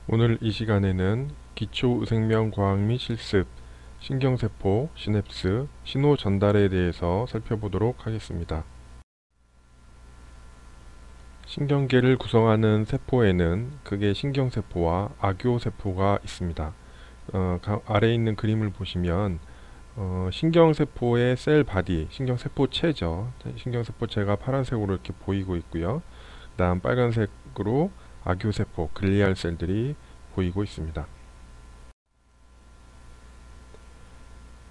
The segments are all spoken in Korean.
오늘 이 시간에는 기초 생명 과학 및 실습, 신경세포, 시냅스, 신호 전달에 대해서 살펴보도록 하겠습니다. 신경계를 구성하는 세포에는 크게 신경세포와 아교세포가 있습니다. 아래에 있는 그림을 보시면 신경세포의 셀 바디, 신경세포체죠. 신경세포체가 파란색으로 이렇게 보이고 있고요. 그 다음 빨간색으로 아교세포, 글리알 셀들이 보이고 있습니다.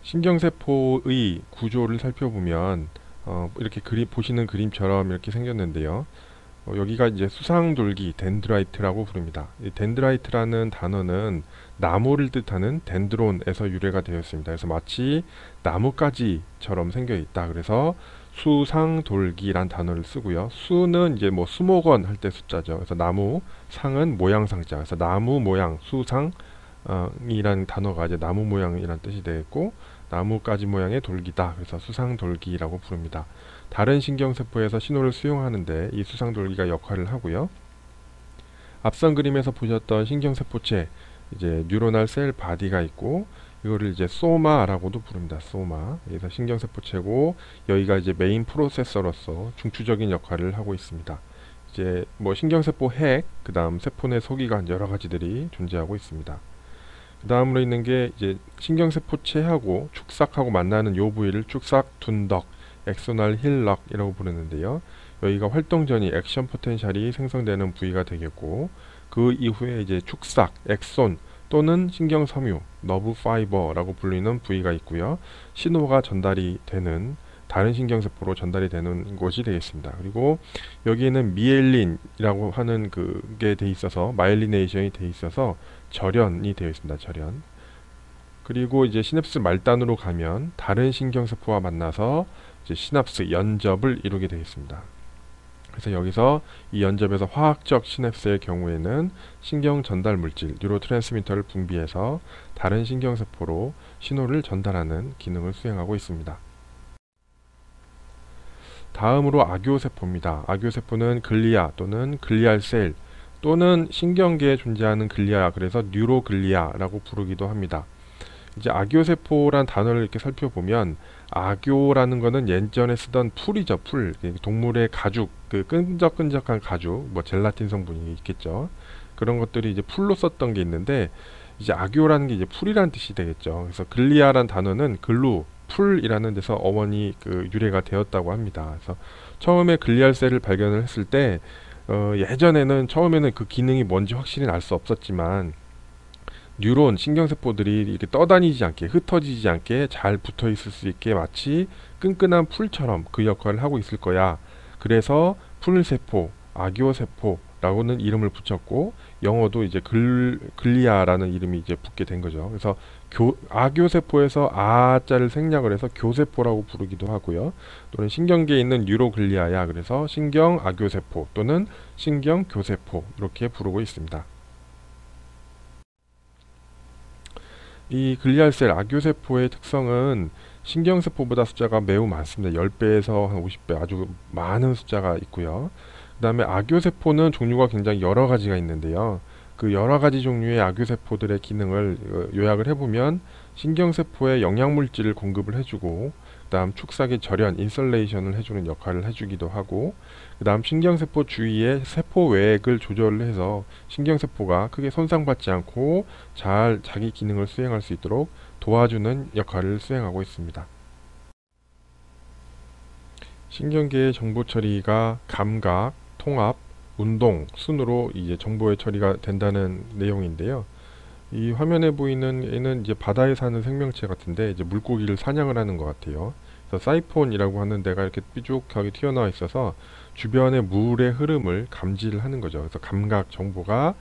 신경세포의 구조를 살펴보면 이렇게 보시는 그림처럼 이렇게 생겼는데요. 여기가 이제 수상돌기 덴드라이트라고 부릅니다. 이 덴드라이트라는 단어는 나무를 뜻하는 덴드론에서 유래가 되었습니다. 그래서 마치 나뭇가지처럼 생겨 있다. 그래서 수상돌기란 단어를 쓰고요. 수는 이제 뭐 수목원 할 때 숫자죠. 그래서 나무, 상은 모양상자. 그래서 나무 모양, 수상 이란 단어가 이제 나무 모양이란 뜻이 되겠고, 나무가지 모양의 돌기다. 그래서 수상돌기라고 부릅니다. 다른 신경세포에서 신호를 수용하는데 이 수상돌기가 역할을 하고요. 앞선 그림에서 보셨던 신경세포체, 이제 뉴로날 셀 바디가 있고, 이거를 이제 소마라고도 부릅니다. 소마. 그래서 신경세포체고, 여기가 이제 메인 프로세서로서 중추적인 역할을 하고 있습니다. 이제 뭐 신경세포 핵, 그 다음 세포 내 소기관 여러 가지들이 존재하고 있습니다. 그 다음으로 있는 게 이제 신경세포체하고 축삭하고 만나는 요 부위를 축삭 둔덕, 엑소날 힐럭이라고 부르는데요. 여기가 활동 전이 액션 포텐셜이 생성되는 부위가 되겠고, 그 이후에 이제 축삭, 엑손 또는 신경섬유, 너브 파이버라고 불리는 부위가 있고요. 신호가 전달이 되는 다른 신경세포로 전달이 되는 곳이 되겠습니다. 그리고 여기에는 미엘린이라고 하는 그게 돼 있어서 마일리네이션이 돼 있어서 절연이 되어 있습니다. 절연. 그리고 이제 시냅스 말단으로 가면 다른 신경세포와 만나서 이제 시납스 연접을 이루게 되어 있습니다. 그래서 여기서 이 연접에서 화학적 시냅스의 경우에는 신경 전달 물질 뉴로트랜스미터를 분비해서 다른 신경세포로 신호를 전달하는 기능을 수행하고 있습니다. 다음으로 아교세포입니다. 아교세포는 글리아 또는 글리알셀 또는 신경계에 존재하는 글리아, 그래서 뉴로글리아라고 부르기도 합니다. 이제 아교세포란 단어를 이렇게 살펴보면 아교라는 거는 예전에 쓰던 풀이죠. 풀. 동물의 가죽, 그 끈적끈적한 가죽, 뭐 젤라틴 성분이 있겠죠. 그런 것들이 이제 풀로 썼던 게 있는데, 이제 아교라는 게 이제 풀이라는 뜻이 되겠죠. 그래서 글리아란 단어는 글루, 풀이라는 데서 어원이 그 유래가 되었다고 합니다. 그래서 처음에 글리알셀을 발견을 했을 때 예전에는 처음에는 그 기능이 뭔지 확실히 알 수 없었지만 뉴론 신경세포들이 이렇게 떠다니지 않게 흩어지지 않게 잘 붙어 있을 수 있게 마치 끈끈한 풀처럼 그 역할을 하고 있을 거야. 그래서 풀세포, 아교세포라고는 이름을 붙였고, 영어도 이제 글리아라는 이름이 이제 붙게 된 거죠. 그래서 아교세포에서 아자를 생략을 해서 교세포라고 부르기도 하고요. 또는 신경계에 있는 뉴로글리아야. 그래서 신경 아교세포 또는 신경 교세포 이렇게 부르고 있습니다. 이 글리알셀 아교세포의 특성은 신경세포보다 숫자가 매우 많습니다. 10배에서 한 50배 아주 많은 숫자가 있고요. 그 다음에 아교세포는 종류가 굉장히 여러 가지가 있는데요. 그 여러 가지 종류의 아교세포들의 기능을 요약을 해보면 신경세포에 영양물질을 공급을 해주고, 그 다음 축삭의 절연, 인설레이션을 해주는 역할을 해주기도 하고, 그 다음 신경세포 주위에 세포 외액을 조절을 해서 신경세포가 크게 손상받지 않고 잘 자기 기능을 수행할 수 있도록 도와주는 역할을 수행하고 있습니다. 신경계의 정보 처리가 감각, 통합, 운동 순으로 이제 정보의 처리가 된다는 내용인데요. 이 화면에 보이는 애는 이제 바다에 사는 생명체 같은데 이제 물고기를 사냥을 하는 것 같아요. 그래서 사이폰이라고 하는 데가 이렇게 뾰족하게 튀어나와 있어서 주변의 물의 흐름을 감지를 하는 거죠. 그래서 감각 정보가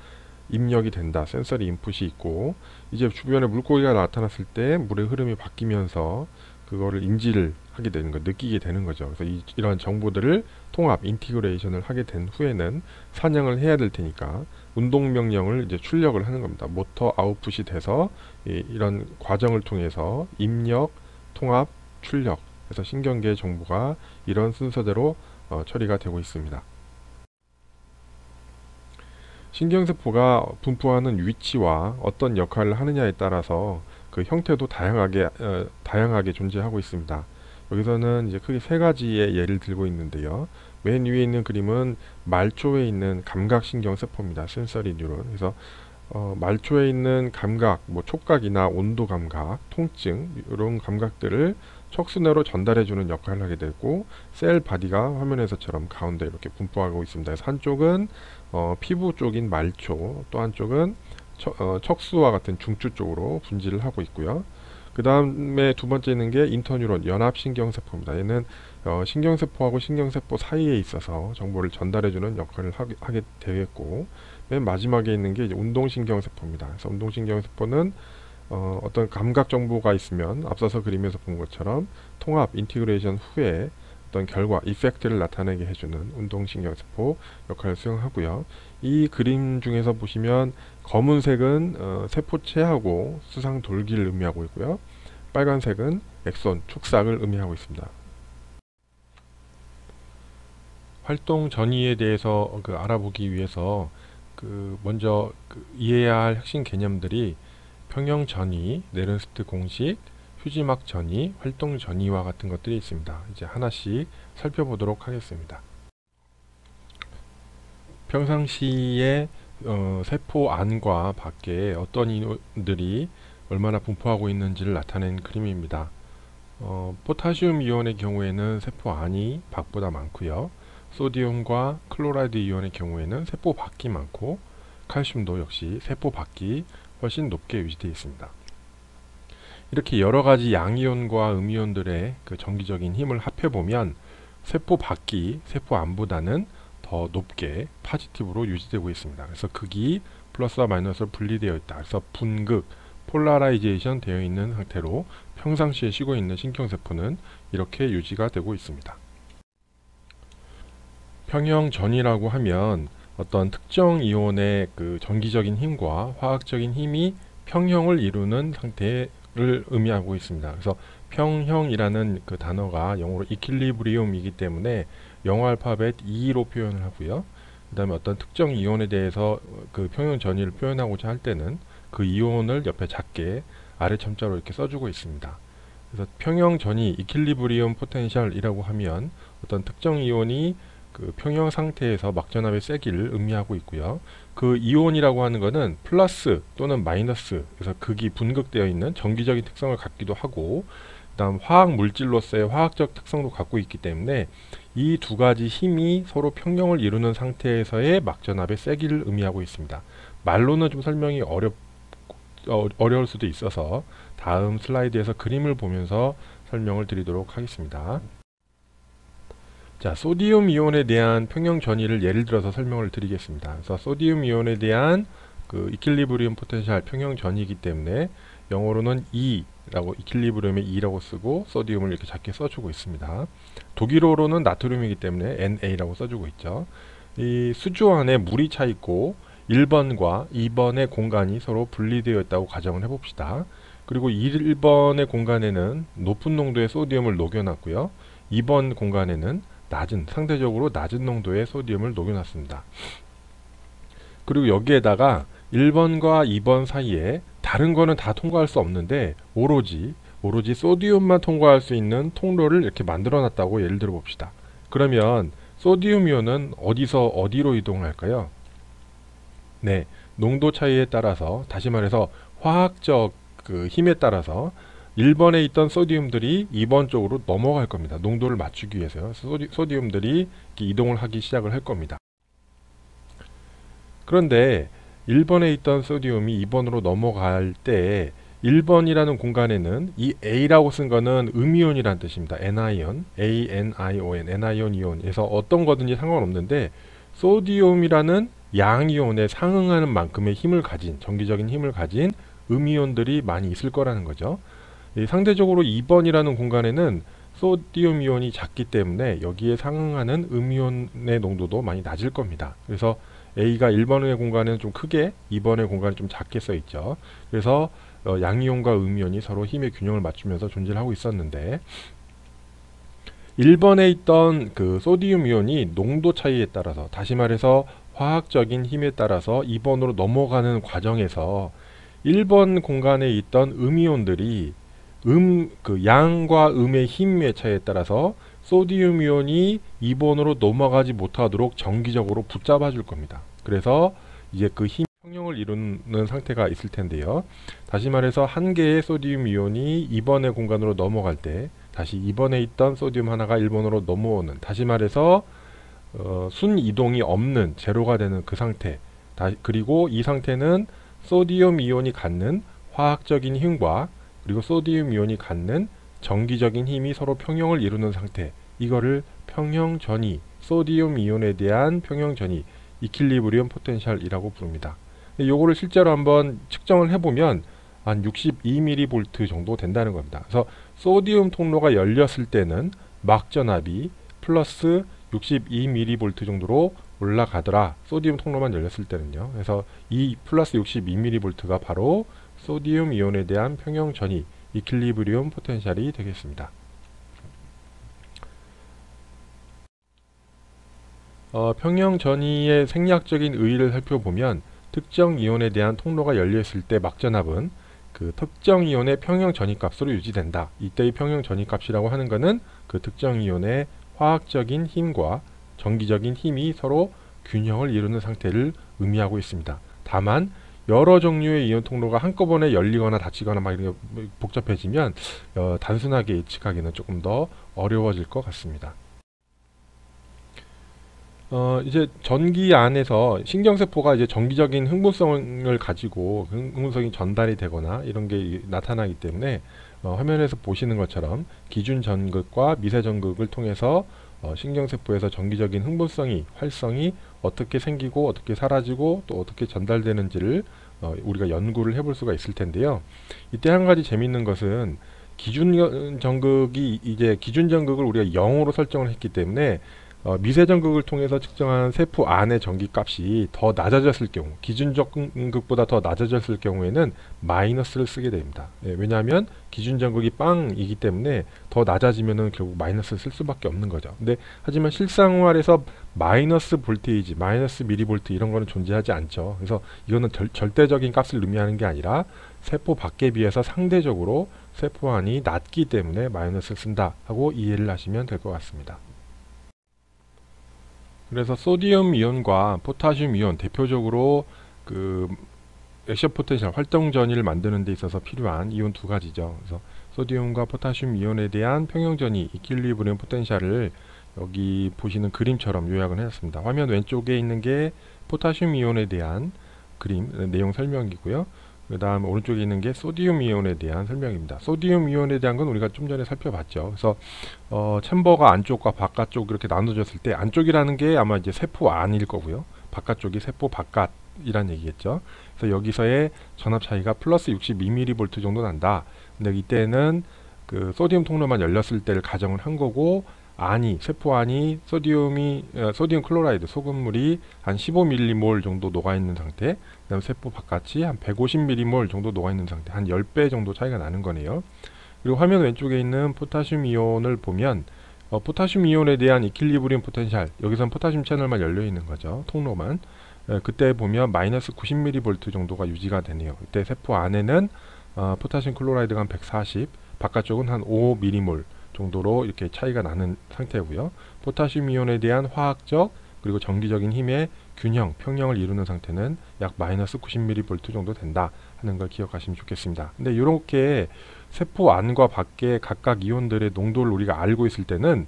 입력이 된다. 센서리 인풋이 있고, 이제 주변에 물고기가 나타났을 때 물의 흐름이 바뀌면서 그거를 인지를 하게 되는 거, 느끼게 되는 거죠. 그래서 이런 정보들을 통합, 인티그레이션을 하게 된 후에는 사냥을 해야 될 테니까 운동 명령을 이제 출력을 하는 겁니다. 모터 아웃풋이 돼서 이런 과정을 통해서 입력, 통합, 출력, 그래서 신경계 정보가 이런 순서대로 처리가 되고 있습니다. 신경세포가 분포하는 위치와 어떤 역할을 하느냐에 따라서 그 형태도 다양하게 존재하고 있습니다. 여기서는 이제 크게 세 가지의 예를 들고 있는데요. 맨 위에 있는 그림은 말초에 있는 감각신경세포입니다. 센서리 뉴런. 그래서 말초에 있는 감각, 뭐 촉각이나 온도 감각, 통증 이런 감각들을 척수내로 전달해주는 역할을 하게 되고, 셀 바디가 화면에서처럼 가운데 이렇게 분포하고 있습니다. 그래서 한쪽은 피부 쪽인 말초, 또 한쪽은 척수와 같은 중추 쪽으로 분지를 하고 있고요. 그 다음에 두 번째 있는 게 인터뉴런, 연합신경세포입니다. 얘는 신경세포하고 신경세포 사이에 있어서 정보를 전달해주는 역할을 하게 되겠고, 맨 마지막에 있는 게 이제 운동신경세포입니다. 그래서 운동신경세포는 어떤 감각 정보가 있으면 앞서서 그림에서 본 것처럼 통합, 인티그레이션 후에 어떤 결과, 이펙트를 나타내게 해주는 운동신경세포 역할을 수행하고요. 이 그림 중에서 보시면 검은색은 세포체하고 수상돌기를 의미하고 있고요. 빨간색은 엑손, 축삭을 의미하고 있습니다. 활동 전이에 대해서 알아보기 위해서 먼저 이해해야 할 핵심 개념들이 평형 전이, 네른스트 공식, 휴지막 전이, 활동 전이와 같은 것들이 있습니다. 이제 하나씩 살펴보도록 하겠습니다. 평상시에 세포 안과 밖에 어떤 이온들이 얼마나 분포하고 있는지를 나타낸 그림입니다. 포타시움 이온의 경우에는 세포 안이 밖보다 많고요. 소디움과 클로라이드 이온의 경우에는 세포 밖이 많고, 칼슘도 역시 세포 밖이 훨씬 높게 위치되어 있습니다. 이렇게 여러가지 양이온과 음이온들의 그 정기적인 힘을 합해보면 세포 밖이 세포 안보다는 더 높게 파지티브로 유지되고 있습니다. 그래서 극이 플러스와 마이너스로 분리되어 있다. 그래서 분극, 폴라라이제이션 되어 있는 상태로 평상시에 쉬고 있는 신경세포는 이렇게 유지가 되고 있습니다. 평형 전이라고 하면 어떤 특정 이온의 그 전기적인 힘과 화학적인 힘이 평형을 이루는 상태를 의미하고 있습니다. 그래서 평형이라는 그 단어가 영어로 이퀄리브리움이기 때문에 영어 알파벳 E로 표현을 하고요. 그 다음에 어떤 특정 이온에 대해서 그 평형 전이를 표현하고자 할 때는 그 이온을 옆에 작게 아래 첨자로 이렇게 써주고 있습니다. 그래서 평형 전이 이퀄리브리움 포텐셜이라고 하면 어떤 특정 이온이 그 평형 상태에서 막전압의 세기를 의미하고 있고요. 그 이온이라고 하는 것은 플러스 또는 마이너스, 그래서 극이 분극되어 있는 정기적인 특성을 갖기도 하고, 그 다음 화학 물질로서의 화학적 특성도 갖고 있기 때문에 이 두 가지 힘이 서로 평형을 이루는 상태에서의 막전압의 세기를 의미하고 있습니다. 말로는 좀 설명이 어려울 수도 있어서 다음 슬라이드에서 그림을 보면서 설명을 드리도록 하겠습니다. 자, 소디움 이온에 대한 평형 전이를 예를 들어서 설명을 드리겠습니다. 그래서 소디움 이온에 대한 그 이퀄리브리움 포텐셜 평형 전이기 때문에 영어로는 E라고, 이퀄리브리움의 E라고 쓰고 소디움을 이렇게 작게 써주고 있습니다. 독일어로는 나트륨이기 때문에 NA라고 써주고 있죠. 이 수조 안에 물이 차 있고 1번과 2번의 공간이 서로 분리되어 있다고 가정을 해봅시다. 그리고 1번의 공간에는 높은 농도의 소디움을 녹여놨고요. 2번 공간에는 상대적으로 낮은 농도의 소디움을 녹여놨습니다. 그리고 여기에다가 1번과 2번 사이에 다른 거는 다 통과할 수 없는데 오로지 소디움만 통과할 수 있는 통로를 이렇게 만들어 놨다고 예를 들어 봅시다. 그러면 소디움 이온은 어디서 어디로 이동할까요? 네, 농도 차이에 따라서, 다시 말해서 화학적 그 힘에 따라서 1번에 있던 소디움들이 2번 쪽으로 넘어갈 겁니다. 농도를 맞추기 위해서요. 소디움들이 이동을 하기 시작을 할 겁니다. 그런데 1번에 있던 소디움이 2번으로 넘어갈 때 1번이라는 공간에는 이 A라고 쓴 거는 음이온이라는 뜻입니다. Anion, A-N-I-O-N, Anion 이온에서 어떤 거든지 상관없는데 소디움이라는 양이온에 상응하는 만큼의 힘을 가진, 전기적인 힘을 가진 음이온들이 많이 있을 거라는 거죠. 상대적으로 2번이라는 공간에는 소디움 이온이 작기 때문에 여기에 상응하는 음이온의 농도도 많이 낮을 겁니다. 그래서 A가 1번의 공간에는 좀 크게, 2번의 공간은 좀 작게 써 있죠. 그래서 양이온과 음이온이 서로 힘의 균형을 맞추면서 존재를 하고 있었는데 1번에 있던 그 소디움 이온이 농도 차이에 따라서, 다시 말해서 화학적인 힘에 따라서 2번으로 넘어가는 과정에서 1번 공간에 있던 음이온들이 그 양과 음의 힘의 차이에 따라서 소디움 이온이 2번으로 넘어가지 못하도록 정기적으로 붙잡아 줄 겁니다. 그래서 이제 그 힘 평형을 이루는 상태가 있을 텐데요. 다시 말해서 한 개의 소디움 이온이 2번의 공간으로 넘어갈 때 다시 2번에 있던 소디움 하나가 1번으로 넘어오는, 다시 말해서 순 이동이 없는 제로가 되는 그 상태, 그리고 이 상태는 소디움 이온이 갖는 화학적인 힘과 그리고 소디움 이온이 갖는 정기적인 힘이 서로 평형을 이루는 상태, 이거를 평형전이, 소디움 이온에 대한 평형전이, 이퀄리브리엄 포텐셜이라고 부릅니다. 요거를 실제로 한번 측정을 해보면 한 62mV 정도 된다는 겁니다. 그래서 소디움 통로가 열렸을 때는 막 전압이 플러스 62mV 정도로 올라가더라. 소디움 통로만 열렸을 때는요. 그래서 이 플러스 62mV가 바로 소디움 이온에 대한 평형 전이, 이퀄리브리엄 포텐셜이 되겠습니다. 평형 전이의 생략적인 의의를 살펴보면 특정 이온에 대한 통로가 열려있을 때 막전압은 그 특정 이온의 평형 전이값으로 유지된다. 이때의 평형 전이값이라고 하는 것은 그 특정 이온의 화학적인 힘과 정기적인 힘이 서로 균형을 이루는 상태를 의미하고 있습니다. 다만 여러 종류의 이온 통로가 한꺼번에 열리거나 닫히거나 막 이렇게 복잡해지면 단순하게 예측하기는 조금 더 어려워질 것 같습니다. 이제 전기 안에서 신경세포가 이제 정기적인 흥분성을 가지고 흥분성이 전달이 되거나 이런 게 나타나기 때문에 화면에서 보시는 것처럼 기준 전극과 미세 전극을 통해서 신경세포에서 정기적인 흥분성이, 활성이 어떻게 생기고 어떻게 사라지고 또 어떻게 전달되는지를 우리가 연구를 해볼 수가 있을 텐데요. 이때 한 가지 재밌는 것은 기준 전극이 이제 기준 전극을 우리가 0으로 설정을 했기 때문에 미세 전극을 통해서 측정한 세포 안의 전기 값이 더 낮아졌을 경우, 기준 전극보다 더 낮아졌을 경우에는 마이너스를 쓰게 됩니다. 왜냐하면 기준 전극이 빵이기 때문에 더 낮아지면은 결국 마이너스를 쓸 수밖에 없는 거죠. 근데 하지만 실생활에서 마이너스 볼테이지, 마이너스 미리볼트 이런 거는 존재하지 않죠. 그래서 이거는 절대적인 값을 의미하는 게 아니라 세포 밖에 비해서 상대적으로 세포 안이 낮기 때문에 마이너스를 쓴다 하고 이해를 하시면 될 것 같습니다. 그래서 소디움 이온과 포타슘 이온, 대표적으로 그 액션 포텐셜, 활동 전이를 만드는 데 있어서 필요한 이온 두 가지죠. 그래서 소디움과 포타슘 이온에 대한 평형 전이, 이퀄리브리엄 포텐셜을 여기 보시는 그림처럼 요약을 해놨습니다. 화면 왼쪽에 있는 게 포타슘 이온에 대한 그림, 내용 설명이고요. 그 다음 오른쪽에 있는 게 소디움 이온에 대한 설명입니다. 소디움 이온에 대한 건 우리가 좀 전에 살펴봤죠. 그래서 챔버가 안쪽과 바깥쪽 이렇게 나눠졌을 때 안쪽이라는 게 아마 이제 세포 안일 거고요. 바깥쪽이 세포 바깥이란 얘기겠죠. 그래서 여기서의 전압 차이가 플러스 62mV 정도 난다. 근데 이때는 그 소디움 통로만 열렸을 때를 가정을 한 거고, 세포 안이 소디움 클로라이드, 소금물이 한 15mm몰 정도 녹아있는 상태, 그 다음 세포 바깥이 한 150mm몰 정도 녹아있는 상태, 한 10배 정도 차이가 나는 거네요. 그리고 화면 왼쪽에 있는 포타슘 이온을 보면 포타슘 이온에 대한 이퀄리브리엄 포텐셜, 여기선 포타슘 채널만 열려있는 거죠. 통로만. 그때 보면 마이너스 90mV 정도가 유지가 되네요. 이때 세포 안에는 포타슘 클로라이드가 한 140, 바깥쪽은 한 5mm몰 정도로 이렇게 차이가 나는 상태고요. 포타슘 이온에 대한 화학적 그리고 정기적인 힘의 균형, 평형을 이루는 상태는 약 마이너스 90mV 정도 된다 하는 걸 기억하시면 좋겠습니다. 근데 이렇게 세포 안과 밖에 각각 이온들의 농도를 우리가 알고 있을 때는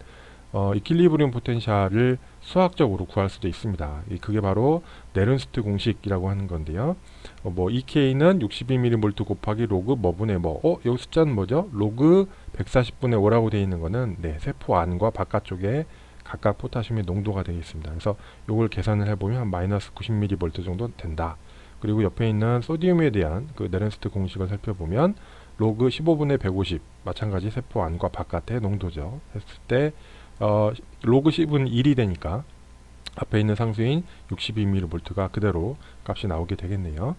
이퀄리브리엄 포텐셜을 수학적으로 구할 수도 있습니다. 그게 바로 네른스트 공식이라고 하는 건데요. EK는 62mV 곱하기 로그 뭐분의 여기 숫자는 뭐죠? 로그 140분의 5라고 되어 있는 거는 세포 안과 바깥쪽에 각각 포타슘의 농도가 되겠습니다. 그래서 이걸 계산을 해보면 한 마이너스 90mV 정도 된다. 그리고 옆에 있는 소디움에 대한 그 네른스트 공식을 살펴보면 로그 15분의 150, 마찬가지 세포 안과 바깥의 농도죠. 했을 때 로그 10은 1이 되니까 앞에 있는 상수인 62mV가 그대로 값이 나오게 되겠네요.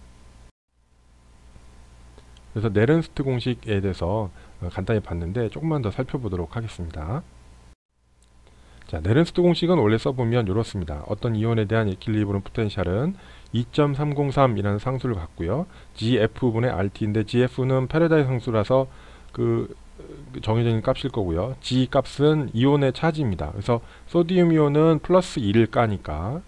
그래서 네른스트 공식에 대해서 간단히 봤는데 조금만 더 살펴보도록 하겠습니다. 자, 네른스트 공식은 원래 써보면 이렇습니다. 어떤 이온에 대한 이퀄리브리움 포텐셜은 2.303이라는 상수를 갖고요. GF분의 RT인데 GF는 패러다이 상수라서 그 정해져 있는 값일 거고요. G 값은 이온의 차지입니다. 그래서 소디움 이온은 플러스 1을 까니까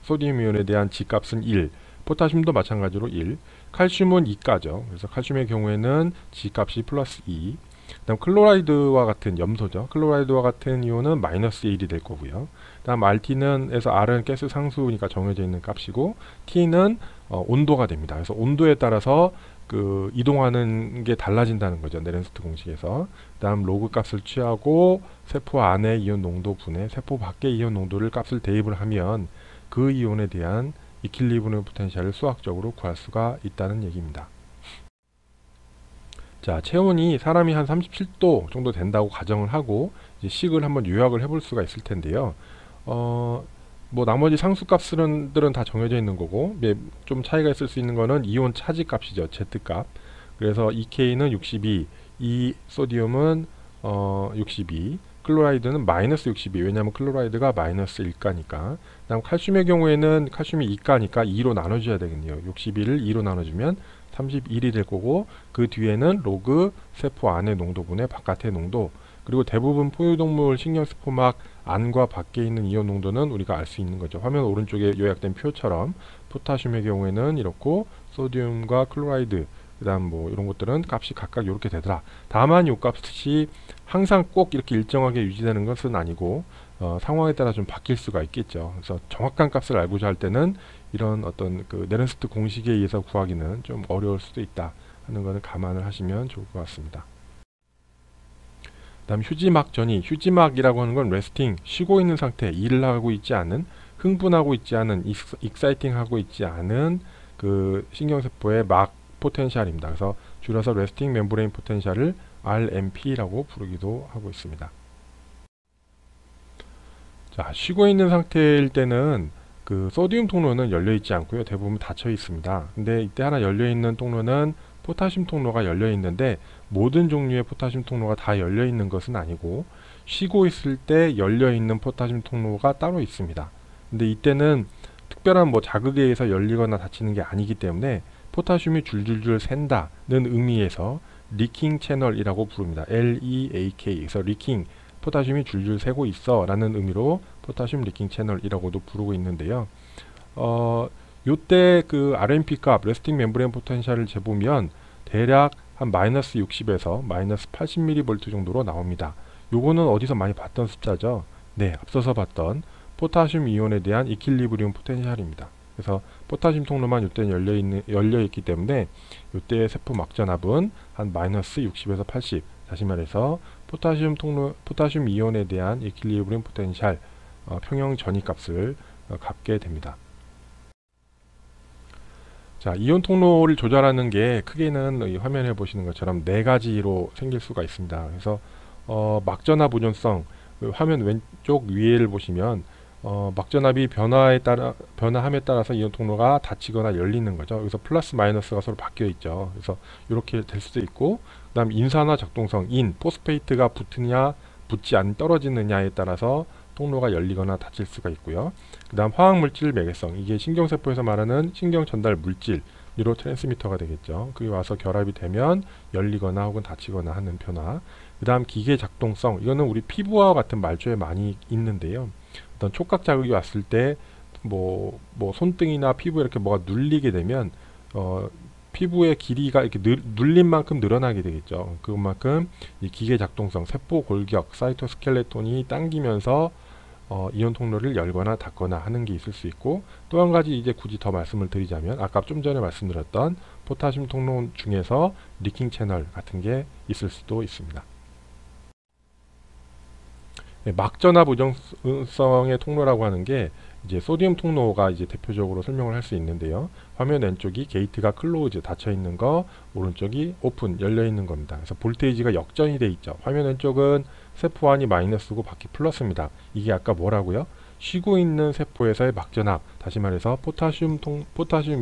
소디움 이온에 대한 G 값은 1, 포타슘도 마찬가지로 1, 칼슘은 2가죠. 그래서 칼슘의 경우에는 G 값이 플러스 2, 그다음 클로라이드와 같은 염소죠. 클로라이드와 같은 이온은 마이너스 1이 될 거고요. 그다음 RT는 에서 R은 가스 상수니까 정해져 있는 값이고 T는 온도가 됩니다. 그래서 온도에 따라서 그 이동하는 게 달라진다는 거죠. 네른스트 공식에서. 그다음 로그 값을 취하고 세포 안의 이온 농도 분의 세포 밖의 이온 농도를 값을 대입을 하면 그 이온에 대한 이퀄리브리움 포텐셜을 수학적으로 구할 수가 있다는 얘기입니다. 자, 체온이 사람이 한 37도 정도 된다고 가정을 하고 이제 식을 한번 요약을 해볼 수가 있을 텐데요. 뭐 나머지 상수값들은 다 정해져 있는 거고 좀 차이가 있을 수 있는 거는 이온 차지 값이죠. Z값. 그래서 EK는 62, 이 소디움은 62, 클로라이드는 마이너스 62. 왜냐하면 클로라이드가 마이너스 1가니까. 그다음 칼슘의 경우에는 칼슘이 2가니까 2로 나눠줘야 되겠네요. 62를 2로 나눠주면 31이 될 거고, 그 뒤에는 로그 세포 안의 농도분의 바깥의 농도, 그리고 대부분 포유동물 식량세포막 안과 밖에 있는 이온 농도는 우리가 알 수 있는 거죠. 화면 오른쪽에 요약된 표처럼 포타슘의 경우에는 이렇고, 소디움과 클로라이드, 그 다음 뭐 이런 것들은 값이 각각 이렇게 되더라. 다만 이 값이 항상 꼭 이렇게 일정하게 유지되는 것은 아니고 상황에 따라 좀 바뀔 수가 있겠죠. 그래서 정확한 값을 알고자 할 때는 이런 어떤 그 네른스트 공식에 의해서 구하기는 좀 어려울 수도 있다 하는 것을 감안을 하시면 좋을 것 같습니다. 다음 휴지막 전이, 휴지막이라고 하는 건 레스팅, 쉬고 있는 상태, 일을 하고 있지 않은, 흥분하고 있지 않은, 익사이팅 하고 있지 않은 그 신경세포의 막 포텐셜입니다. 그래서 줄여서 레스팅 멤브레인 포텐셜을 RMP라고 부르기도 하고 있습니다. 자, 쉬고 있는 상태일 때는 그 소디움 통로는 열려 있지 않고요. 대부분 닫혀 있습니다. 근데 이때 하나 열려 있는 통로는 포타슘 통로가 열려 있는데, 모든 종류의 포타슘 통로가 다 열려 있는 것은 아니고 쉬고 있을 때 열려 있는 포타슘 통로가 따로 있습니다. 근데 이때는 특별한 뭐 자극에 의해서 열리거나 닫히는 게 아니기 때문에 포타슘이 줄줄줄 샌다는 의미에서 리킹 채널이라고 부릅니다. LEAK. 그래서 리킹, 포타슘이 줄줄 새고 있어 라는 의미로 포타슘 리킹 채널이라고도 부르고 있는데요. 요때 그 RMP 값, 레스팅 멤브레인 포텐셜을 재보면 대략 한 마이너스 60에서 마이너스 80mV 정도로 나옵니다. 요거는 어디서 많이 봤던 숫자죠? 네, 앞서서 봤던 포타슘 이온에 대한 이퀄리브리움 포텐셜입니다. 그래서 포타슘 통로만 이때는 열려있기 때문에 이때의 세포 막전압은 한 마이너스 60에서 80, 다시 말해서 포타슘 이온에 대한 이퀄리브리움 포텐셜 평형 전이값을 갖게 됩니다. 자, 이온 통로를 조절하는 게 크게는 이 화면에 보시는 것처럼 네 가지로 생길 수가 있습니다. 그래서 막전압 보존성, 화면 왼쪽 위에를 보시면 막전압이 변화함에 따라서 이온 통로가 닫히거나 열리는 거죠. 그래서 플러스 마이너스가 서로 바뀌어 있죠. 그래서 이렇게 될 수도 있고, 그 다음 인산화 작동성, 포스페이트가 붙느냐 붙지 않 떨어지느냐에 따라서 통로가 열리거나 닫힐 수가 있고요. 그 다음 화학물질 매개성, 이게 신경세포에서 말하는 신경 전달 물질, 뉴로 트랜스미터가 되겠죠. 그게 와서 결합이 되면 열리거나 혹은 닫히거나 하는 변화. 그 다음 기계 작동성, 이거는 우리 피부와 같은 말초에 많이 있는데요. 어떤 촉각 자극이 왔을 때 뭐 손등이나 피부에 이렇게 뭐가 눌리게 되면 피부의 길이가 이렇게 눌린 만큼 늘어나게 되겠죠. 그만큼 이 기계 작동성, 세포 골격, 사이토스켈레톤이 당기면서 이온 통로를 열거나 닫거나 하는 게 있을 수 있고, 또 한 가지 이제 굳이 더 말씀을 드리자면 아까 좀 전에 말씀드렸던 포타슘 통로 중에서 리킹 채널 같은 게 있을 수도 있습니다. 네, 막전압 보정성의 통로라고 하는 게 이제 소디움 통로가 이제 대표적으로 설명을 할 수 있는데요. 화면 왼쪽이 게이트가 클로즈 닫혀 있는 거, 오른쪽이 오픈 열려 있는 겁니다. 그래서 볼테이지가 역전이 돼 있죠. 화면 왼쪽은 세포 안이 마이너스고 밖이 플러스입니다. 이게 아까 뭐라고요? 쉬고 있는 세포에서의 막전압, 다시 말해서 포타슘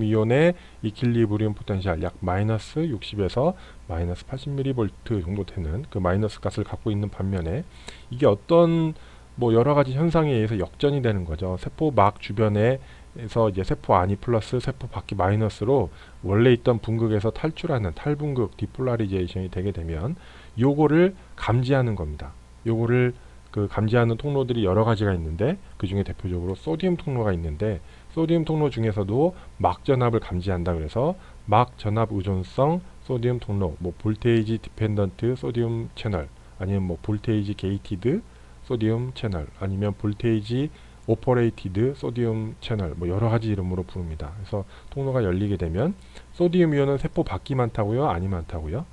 이온의 이퀄리브리움 포텐셜 약 마이너스 60에서 마이너스 80mV 정도 되는 그 마이너스 값을 갖고 있는 반면에, 이게 어떤 뭐 여러 가지 현상에 의해서 역전이 되는 거죠. 세포막 주변에서 이제 세포 안이 플러스 세포 밖이 마이너스로 원래 있던 분극에서 탈출하는 탈분극 디폴라리제이션이 되게 되면 요거를 감지하는 겁니다. 요거를 그 감지하는 통로들이 여러 가지가 있는데 그 중에 대표적으로 소디움 통로가 있는데 소디움 통로 중에서도 막전압을 감지한다 그래서 막전압 의존성 소디움 통로, 뭐 볼테이지 디펜던트 소디움 채널 아니면 뭐 볼테이지 게이티드 소디움 채널 아니면 볼테이지 오퍼레이티드 소디움 채널 뭐 여러 가지 이름으로 부릅니다. 그래서 통로가 열리게 되면 소디움 이온은 세포 밖이 많다고요? 아니 많다고요?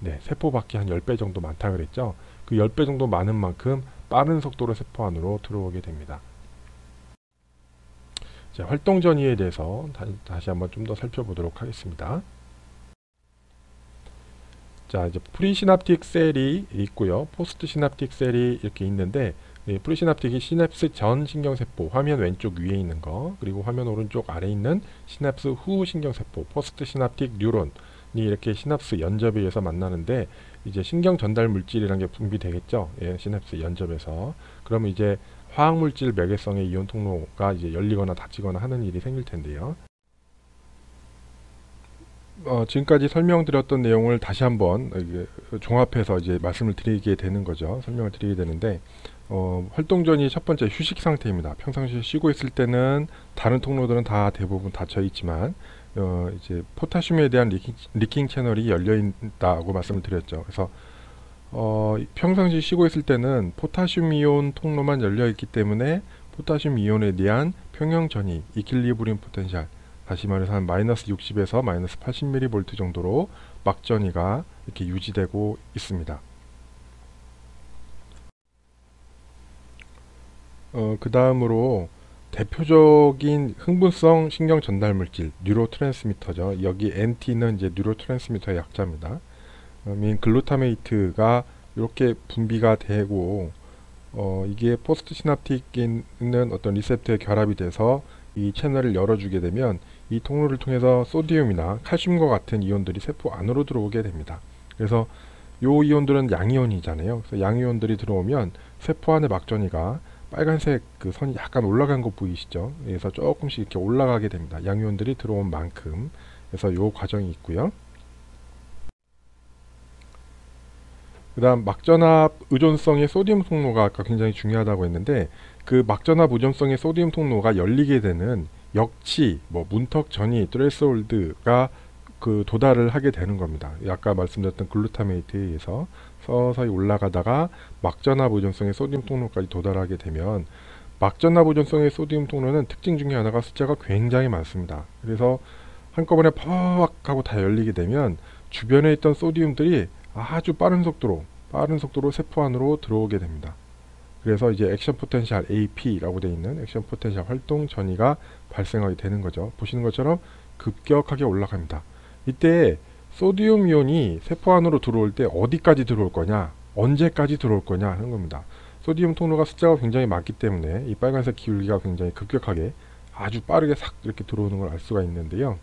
네, 세포 밖이 한 10배 정도 많다 그랬죠. 그 10배 정도 많은 만큼 빠른 속도로 세포 안으로 들어오게 됩니다. 자, 활동 전이에 대해서 다시 한번 좀 더 살펴보도록 하겠습니다. 자, 이제 프리시납틱 셀이 있고요. 포스트 시납틱 셀이 이렇게 있는데 프리시납틱이 시냅스 전 신경세포, 화면 왼쪽 위에 있는 거, 그리고 화면 오른쪽 아래에 있는 시냅스 후 신경세포, 포스트 시납틱 뉴런이 이렇게 시납스 연접에 의해서 만나는데 이제 신경 전달 물질이라는 게 분비되겠죠. 예, 시냅스 연접에서. 그러면 이제 화학물질 매개성의 이온 통로가 이제 열리거나 닫히거나 하는 일이 생길 텐데요. 지금까지 설명드렸던 내용을 다시 한번 종합해서 이제 말씀을 드리게 되는 거죠. 설명을 드리게 되는데 활동 전이 첫 번째 휴식 상태입니다. 평상시에 쉬고 있을 때는 다른 통로들은 다 대부분 닫혀 있지만 이제 포타슘에 대한 리킹 채널이 열려 있다고 말씀을 드렸죠. 그래서 평상시 쉬고 있을 때는 포타슘 이온 통로만 열려 있기 때문에 포타슘 이온에 대한 평형 전이 이퀄리브리움 포텐셜, 다시 말해서 한 마이너스 60에서 마이너스 80mV 정도로 막전이가 이렇게 유지되고 있습니다. 그 다음으로 대표적인 흥분성 신경 전달 물질 뉴로트랜스미터죠. 여기 NT는 이제 뉴로트랜스미터의 약자입니다. 민 글루타메이트가 이렇게 분비가 되고 이게 포스트 시납틱에 있는 어떤 리셉터에 결합이 돼서 이 채널을 열어주게 되면 이 통로를 통해서 소디움이나 칼슘과 같은 이온들이 세포 안으로 들어오게 됩니다. 그래서 요 이온들은 양이온이잖아요. 그래서 양이온들이 들어오면 세포 안의 막전이가 빨간색 그 선이 약간 올라간 거 보이시죠? 그래서 조금씩 이렇게 올라가게 됩니다. 양이온들이 들어온 만큼. 그래서 요 과정이 있고요. 그 다음 막전압 의존성의 소디움 통로가 아까 굉장히 중요하다고 했는데 그 막전압 의존성의 소디움 통로가 열리게 되는 역치, 뭐 문턱 전이 트레스홀드가 그 도달을 하게 되는 겁니다. 아까 말씀드렸던 글루타메이트에 의해서 서서히 올라가다가 막전압 의존성의 소디움 통로까지 도달하게 되면 막전압 의존성의 소디움 통로는 특징 중에 하나가 숫자가 굉장히 많습니다. 그래서 한꺼번에 퍽 하고 다 열리게 되면 주변에 있던 소디움들이 아주 빠른 속도로 세포 안으로 들어오게 됩니다. 그래서 이제 액션 포텐셜 AP라고 되어 있는 액션 포텐셜 활동 전이가 발생하게 되는 거죠. 보시는 것처럼 급격하게 올라갑니다. 이때 소디움 이온이 세포 안으로 들어올 때 어디까지 들어올 거냐, 언제까지 들어올 거냐 하는 겁니다. 소디움 통로가 숫자가 굉장히 많기 때문에 이 빨간색 기울기가 굉장히 급격하게 아주 빠르게 싹 이렇게 들어오는 걸 알 수가 있는데요.